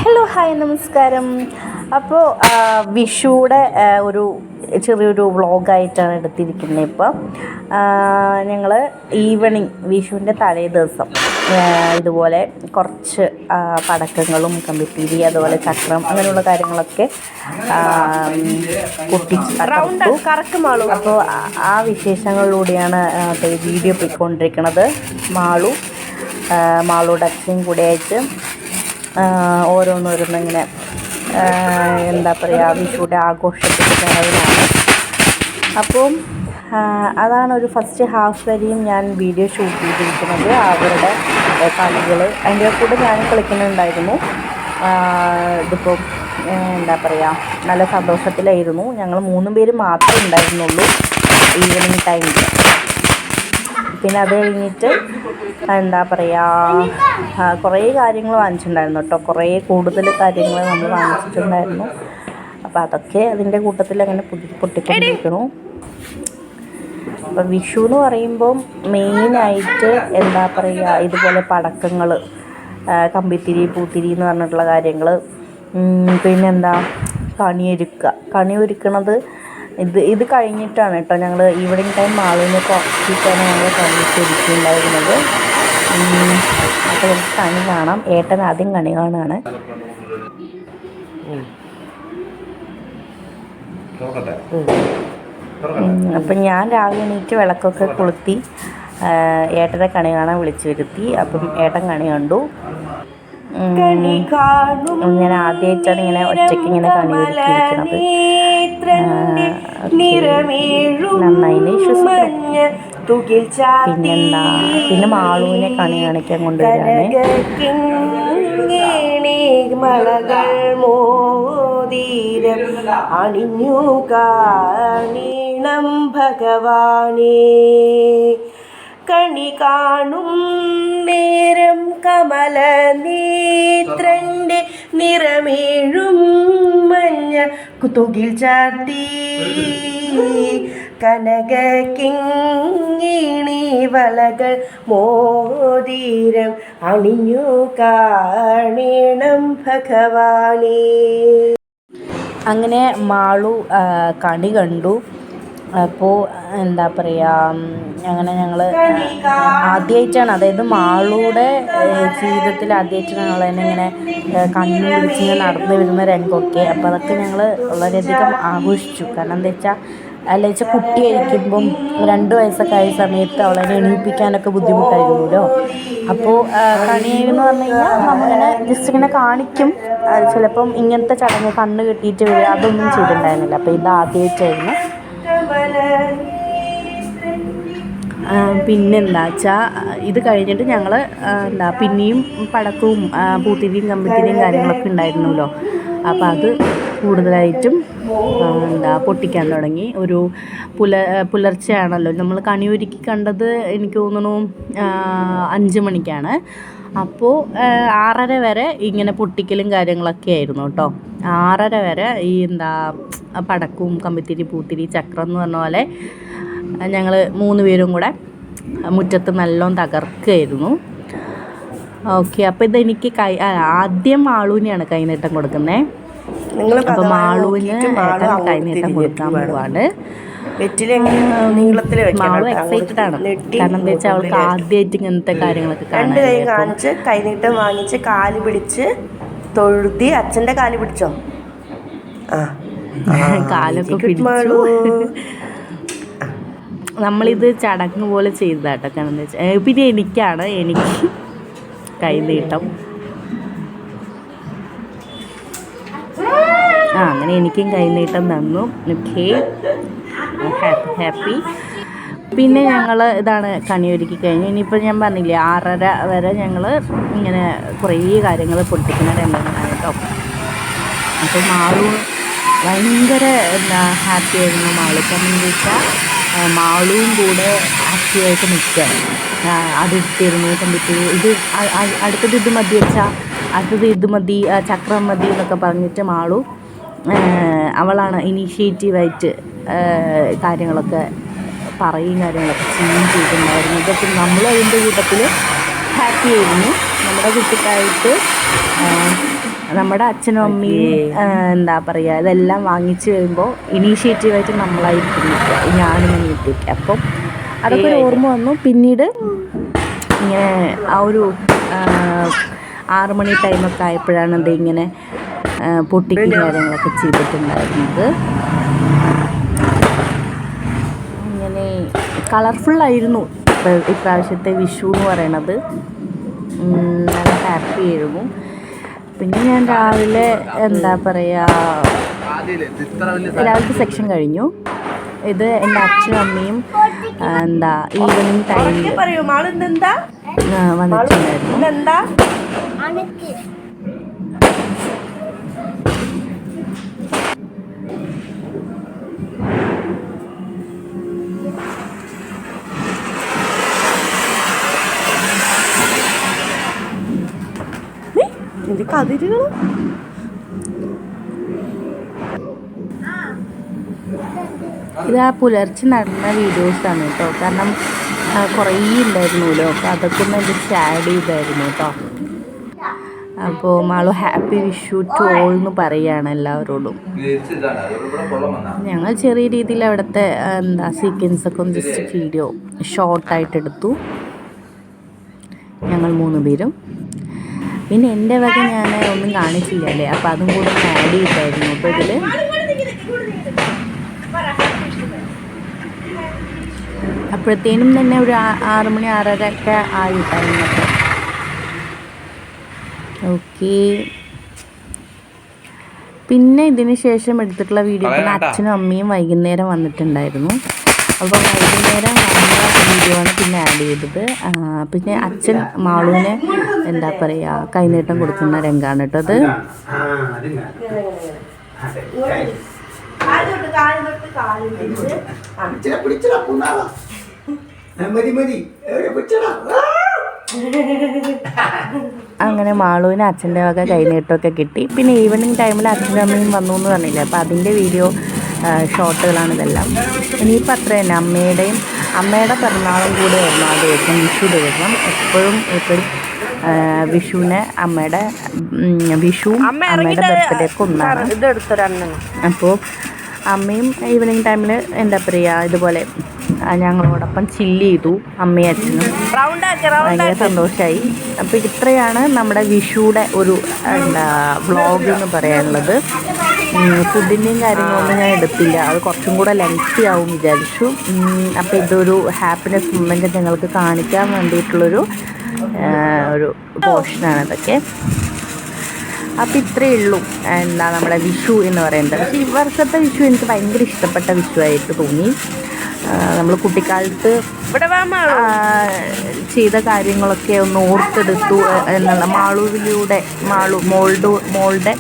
Hello hi നമസ്കാരം. അപ്പോൾ വിഷുവിടെ ഒരു ചെറിയൊരു വ്ളോഗായിട്ടാണ് എടുത്തിരിക്കുന്നത്. ഇപ്പോൾ ഞങ്ങൾ ഈവനിങ് വിഷുവിൻ്റെ തലേ ദിവസം ഇതുപോലെ കുറച്ച് പടക്കങ്ങളും കമ്പിത്തിരി അതുപോലെ ചക്രം അങ്ങനെയുള്ള കാര്യങ്ങളൊക്കെ പൊട്ടിച്ചു കറക്കുമാളൂ. അപ്പോൾ ആ വിശേഷങ്ങളിലൂടെയാണ് വീഡിയോ പോയിക്കൊണ്ടിരിക്കുന്നത്. മാളുടെ അച്ഛനും കൂടെ ആയിട്ട് ഓരോന്നിങ്ങനെ എന്താ പറയുക വിഷുവിടെ ആഘോഷത്തിൻ്റെ നിലവിലാണ്. അപ്പം അതാണ് ഒരു ഫസ്റ്റ് ഹാഫ് വരെയും ഞാൻ വീഡിയോ ഷൂട്ട് ചെയ്തിരിക്കുന്നത്. അവരുടെ കളികൾ അതിൻ്റെ കൂടെ ഞാനും കളിക്കുന്നുണ്ടായിരുന്നു. ഇതിപ്പം എന്താ പറയുക നല്ല സന്തോഷത്തിലായിരുന്നു. ഞങ്ങൾ 3 പേര് മാത്രമേ ഉണ്ടായിരുന്നുള്ളൂ ഈവനിങ് ടൈമിൽ. പിന്നെ അത് കഴിഞ്ഞിട്ട് എന്താ പറയുക കുറേ കാര്യങ്ങൾ വാങ്ങിച്ചിട്ടുണ്ടായിരുന്നു കേട്ടോ. കുറേ കൂടുതൽ കാര്യങ്ങൾ നമ്മൾ വാങ്ങിച്ചിട്ടുണ്ടായിരുന്നു. അപ്പോൾ അതൊക്കെ അതിൻ്റെ കൂട്ടത്തിൽ അങ്ങനെ പൊട്ടിക്കൊണ്ടിരിക്കണു. അപ്പോൾ വിഷു എന്ന് പറയുമ്പം മെയിനായിട്ട് എന്താ പറയുക ഇതുപോലെ പടക്കങ്ങൾ, കമ്പിത്തിരി, പൂത്തിരി എന്ന് പറഞ്ഞിട്ടുള്ള കാര്യങ്ങൾ. പിന്നെന്താ കണി ഒരുക്കണത് ഇത് കഴിഞ്ഞിട്ടാണ് കേട്ടോ. ഞങ്ങൾ ഈവനിങ് ടൈം മാളിനെ കുറച്ചിട്ടാണ് ഞങ്ങൾ കണിയൊരുക്കിയിട്ടുണ്ടായിരുന്നത്. അപ്പോൾ നമുക്ക് കണി കാണാം. ഏട്ടൻ ആദ്യം കണി കാണുകയാണ്. അപ്പം ഞാൻ രാവിലെ എണീറ്റ് വിളക്കൊക്കെ കൊളുത്തി ഏട്ടനെ കണി കാണാൻ വിളിച്ചു വരുത്തി. അപ്പം ഏട്ടൻ കണി കണ്ടു. ഞാൻ ആദ്യമായിട്ടാണ് ഇങ്ങനെ ഒറ്റയ്ക്ക് ഇങ്ങനെ കണി ഒരുക്കിയിരിക്കുന്നത്. നന്നായി വിശ്വസിക്കുന്നു. പിന്നെന്താ പിന്നെ മാളുവിനെ കണി കാണിക്കാൻ കൊണ്ടുവരാണ്. മലകൾ മോതിരം അണിഞ്ഞു കാണീണം ഭഗവാനേ. കണി കാണും നേരം കമല നേത്രൻ്റെ നിറമേഴും മഞ്ഞ കുതുകിൽ ചാർത്തി കനക കിങ്ങിണി വളകൾ മോതിരം അണിഞ്ഞു കാണണം ഭഗവാനേ. അങ്ങനെ മാളു കണി കണ്ടു. അപ്പോൾ എന്താ പറയുക അങ്ങനെ ഞങ്ങൾ ആദ്യമായിട്ടാണ്, അതായത് മാളുടെ ജീവിതത്തിൽ ആദ്യമായിട്ടാണ് ഞങ്ങൾ തന്നെ ഇങ്ങനെ കണ്ണു പിടിച്ച് നടന്നു വരുന്ന രംഗമൊക്കെ. അപ്പോൾ അതൊക്കെ ഞങ്ങൾ വളരെയധികം ആഘോഷിച്ചു. കാരണം എന്താ വെച്ചാൽ കുട്ടിയായിരിക്കുമ്പം 2 വയസ്സൊക്കെ ആയ സമയത്ത് അവളെ എണീപ്പിക്കാനൊക്കെ ബുദ്ധിമുട്ടായിരുന്നല്ലോ. അപ്പോൾ കണിയെന്ന് പറഞ്ഞു കഴിഞ്ഞാൽ നമ്മളിങ്ങനെ ജസ്റ്റ് ഇങ്ങനെ കാണിക്കും. ചിലപ്പം ഇങ്ങനത്തെ ചടങ്ങ് കണ്ണ് കെട്ടിയിട്ട് വരിക അതൊന്നും ചെയ്തിട്ടുണ്ടായിരുന്നില്ല. അപ്പോൾ ഇത് ആദ്യമായിട്ടായിരുന്നു. പിന്നെന്താ വെച്ചാൽ ഇത് കഴിഞ്ഞിട്ട് ഞങ്ങൾ പിന്നെയും പടക്കവും പൂത്തിരിയും കമ്പിത്തിരിയും കാര്യങ്ങളൊക്കെ ഉണ്ടായിരുന്നല്ലോ. അപ്പോൾ അത് കൂടുതലായിട്ടും പൊട്ടിക്കാൻ തുടങ്ങി. ഒരു പുലർച്ചെയാണല്ലോ നമ്മൾ കണിയൊരുക്കി കണ്ടത്. എനിക്ക് തോന്നുന്നു 5 മണിക്കാണ്. അപ്പോൾ 6:30 വരെ ഇങ്ങനെ പൊട്ടിക്കലും കാര്യങ്ങളൊക്കെ ആയിരുന്നു കേട്ടോ. 6:30 വരെ ഈ പടക്കവും കമ്പിത്തിരി പൂത്തിരി ചക്രം എന്ന് പറഞ്ഞ പോലെ ഞങ്ങൾ 3 പേരും കൂടെ മുറ്റത്ത് നല്ലോണം തകർക്കുകയായിരുന്നു. ഓക്കെ, അപ്പോൾ ഇതെനിക്ക് ആദ്യം മാളുവിനെയാണ് കൈനീട്ടം കൊടുക്കുന്നത്. അപ്പോൾ മാളുവിന് കൈനീട്ടം കൊടുക്കാൻ പോവാണ്. മാളു എക്സൈറ്റഡ് ആണ്. കാരണം എന്താ വെച്ചാൽ അവൾക്ക് ആദ്യമായിട്ട് ഇങ്ങനത്തെ കാര്യങ്ങളൊക്കെ കാണിച്ച് കൈനീട്ടം വാങ്ങിച്ച് കാല് പിടിച്ച് തൊഴുതി. അച്ഛൻ്റെ കാല് പിടിച്ചോ? കാലൊക്കെ പിടിച്ചു. നമ്മളിത് ചടങ്ങ് പോലെ ചെയ്തതാട്ടോ. കാരണം എന്താ വെച്ചാൽ പിന്നെ എനിക്ക് കൈനീട്ടം അങ്ങനെ എനിക്കും കൈനീട്ടം തന്നു. Okay, happy. പിന്നെ ഞങ്ങൾ ഇതാണ് കണിയൊരുക്കി കഴിഞ്ഞു. ഇനിയിപ്പോൾ ഞാൻ പറഞ്ഞില്ലേ 6:30 വരെ ഞങ്ങൾ ഇങ്ങനെ കുറേ കാര്യങ്ങൾ പൊട്ടിക്കുന്ന രംഗങ്ങളാണ് കേട്ടോ. അപ്പോൾ മാളു ഭയങ്കര ഹാപ്പി ആയിരുന്നു. മാളുക്ക് എന്താ വെച്ചാൽ മാളുവും കൂടെ ആക്റ്റീവായിട്ട് നിൽക്കുകയാണ്. അതെടുത്തിരുന്നു കമ്പിത്തിരി ഇത് അടുത്തത് ഇത് മതി വെച്ചാൽ അടുത്തത് ഇത് മതി, ചക്രം മതി എന്നൊക്കെ പറഞ്ഞിട്ട് മാളു അവളാണ് ഇനീഷ്യേറ്റീവായിട്ട് കാര്യങ്ങളൊക്കെ കാര്യങ്ങളൊക്കെ ചെയ്തിട്ടുണ്ടായിരുന്നു. ഇതൊക്കെ നമ്മളും അതിൻ്റെ കൂട്ടത്തിൽ ഹാപ്പി ആയിരുന്നു. നമ്മുടെ കുട്ടിക്കായിട്ട് നമ്മുടെ അച്ഛനും അമ്മയും എന്താ പറയുക ഇതെല്ലാം വാങ്ങിച്ച് വരുമ്പോൾ ഇനീഷ്യേറ്റീവായിട്ട് നമ്മളായിരിക്കും നിൽക്കുക, ഞാനും നിൽക്കുക. അപ്പം അതൊക്കെ ഒരു ഓർമ്മ വന്നു. പിന്നീട് ഇങ്ങനെ ആ ഒരു 6 മണി ടൈമൊക്കെ ആയപ്പോഴാണ് ഇത് ഇങ്ങനെ പൊട്ടിക്കും കാര്യങ്ങളൊക്കെ ചെയ്തിട്ടുണ്ടായിരുന്നത്. ഇങ്ങനെ കളർഫുള്ളായിരുന്നു ഇപ്രാവശ്യത്തെ വിഷു എന്ന് പറയണത്. നല്ല ഹാപ്പി ആയിരുന്നു. പിന്നെ ഞാൻ രാവിലെ എന്താ പറയുക രാവിലത്തെ സെക്ഷൻ കഴിഞ്ഞു. ഇത് എൻ്റെ അച്ഛനും അമ്മയും എന്താ ഈവനിങ് ടൈമിൽ വന്നിട്ടുണ്ടായിരുന്നു. കതിരുകൾ ഇത് ആ പുലർച്ചെ നടന്ന വീഡിയോസാണ് കേട്ടോ. കാരണം കുറേ ഉണ്ടായിരുന്നല്ലോ, അപ്പോൾ അതൊക്കെ ഒന്ന് ജസ്റ്റ് ആഡ് ചെയ്തായിരുന്നു കേട്ടോ. അപ്പോൾ Malu happy Vishu to all എന്ന് പറയുകയാണ് എല്ലാവരോടും. ഞങ്ങൾ ചെറിയ രീതിയിൽ അവിടുത്തെ എന്താ സീക്വൻസൊക്കെ ഒന്ന് ജസ്റ്റ് വീഡിയോ ഷോർട്ടായിട്ട് എടുത്തു ഞങ്ങൾ 3 പേരും. പിന്നെ എൻ്റെ വക ഞാൻ ഒന്നും കാണിച്ചില്ലല്ലേ, അപ്പോൾ അതും കൂടെ ആഡ് ചെയ്തായിരുന്നു ഇപ്പോൾ ഇതിൽ. അപ്പോഴത്തേനും തന്നെ ഒരു 6 മണി 6:30 ഒക്കെ ആയിട്ടായിരുന്നപ്പോൾ. ഓക്കെ, പിന്നെ ഇതിന് ശേഷം എടുത്തിട്ടുള്ള വീഡിയോ പിന്നെ അച്ഛനും അമ്മയും വൈകുന്നേരം വന്നിട്ടുണ്ടായിരുന്നു. അപ്പോൾ വൈകുന്നേരം വന്ന വീഡിയോ ആണ് പിന്നെ ആഡ് ചെയ്തത്. പിന്നെ അച്ഛൻ മാളുവിനെ എന്താ പറയുക കൈനീട്ടം കൊടുക്കുന്ന രംഗമാണ് കേട്ടോ അത്. അങ്ങനെ മാളുവിന് അച്ഛൻ്റെ വക കൈനീട്ടമൊക്കെ കിട്ടി. പിന്നെ ഈവനിങ് ടൈമിൽ അച്ഛനും അമ്മയും വന്നു എന്ന് പറഞ്ഞില്ലേ, അപ്പോൾ അതിൻ്റെ വീഡിയോ ഷോർട്ടുകളാണ് ഇതെല്ലാം. ഇനിയിപ്പോൾ അത്ര തന്നെ അമ്മയുടെ പിറന്നാളും കൂടെ ആയിരുന്നു ആ ദിവസം, വിഷു ദിവസം. എപ്പോഴും വിഷുവിന് അമ്മയുടെ ബർത്ത്ഡേ ഒക്കെ ഒന്നാണ്. അപ്പോൾ അമ്മയും ഈവനിങ് ടൈമിൽ എന്താ പറയുക ഇതുപോലെ ഞങ്ങളോടൊപ്പം ചില്ല് ചെയ്തു, അമ്മയും അച്ഛനും. ഭയങ്കര സന്തോഷമായി. അപ്പോൾ ഇത്രയാണ് നമ്മുടെ വിഷുയുടെ ഒരു എന്താ വ്ളോഗ് എന്ന് പറയാനുള്ളത്. ഫുഡിൻ്റെയും കാര്യങ്ങളൊന്നും ഞാൻ എടുത്തില്ല, അത് കുറച്ചും കൂടെ ലെങ്തി ആവും വിചാരിച്ചു. അപ്പോൾ ഇതൊരു ഹാപ്പിനെസ് മൊമെൻ്റ് ഞങ്ങൾക്ക് കാണിക്കാൻ വേണ്ടിയിട്ടുള്ളൊരു ഒരു പോർഷനാണ് ഇതൊക്കെ. അപ്പോൾ ഇത്രയേ ഉള്ളൂ എന്താ നമ്മുടെ വിഷു എന്ന് പറയുന്നത്. പക്ഷേ ഈ വർഷത്തെ വിഷു എനിക്ക് ഭയങ്കര ഇഷ്ടപ്പെട്ട വിഷുവായിട്ട് തോന്നി. നമ്മൾ കുട്ടിക്കാലത്ത് ചെയ്ത കാര്യങ്ങളൊക്കെ ഒന്ന് ഓർത്തെടുത്തു എന്നുള്ള മാളുവിലൂടെ മോളുടെ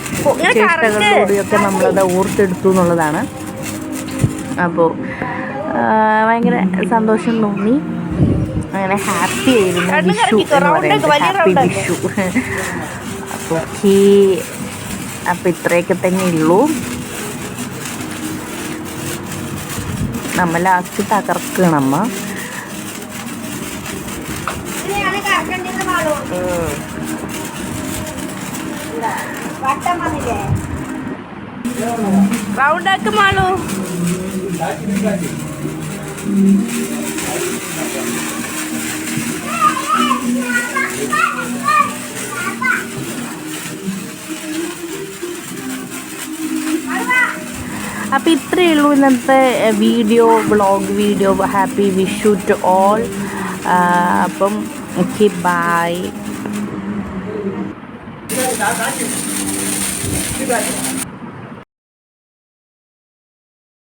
ചേഷ്ടകളിലൂടെയൊക്കെ നമ്മളത് ഓർത്തെടുത്തു എന്നുള്ളതാണ്. അപ്പോൾ ഭയങ്കര സന്തോഷം തോന്നി. അങ്ങനെ ഹാപ്പി ആയിരുന്നു വിഷു എന്ന് പറയുന്നത്, ഹാപ്പി വിഷു. അപ്പോൾ ഓക്കേ, അപ്പോൾ ഇത്രയൊക്കെ തന്നെ ഉള്ളൂ. നമ്മൾ ലാസ്റ്റ് തകർക്കണം അമ്മ. റൗണ്ടാക്ക് മാളു. അപ്പോൾ ഇത്രയേ ഉള്ളൂ ഇന്നത്തെ vlog video. Happy Vishu to all. അപ്പം ഓക്കെ, ബൈ.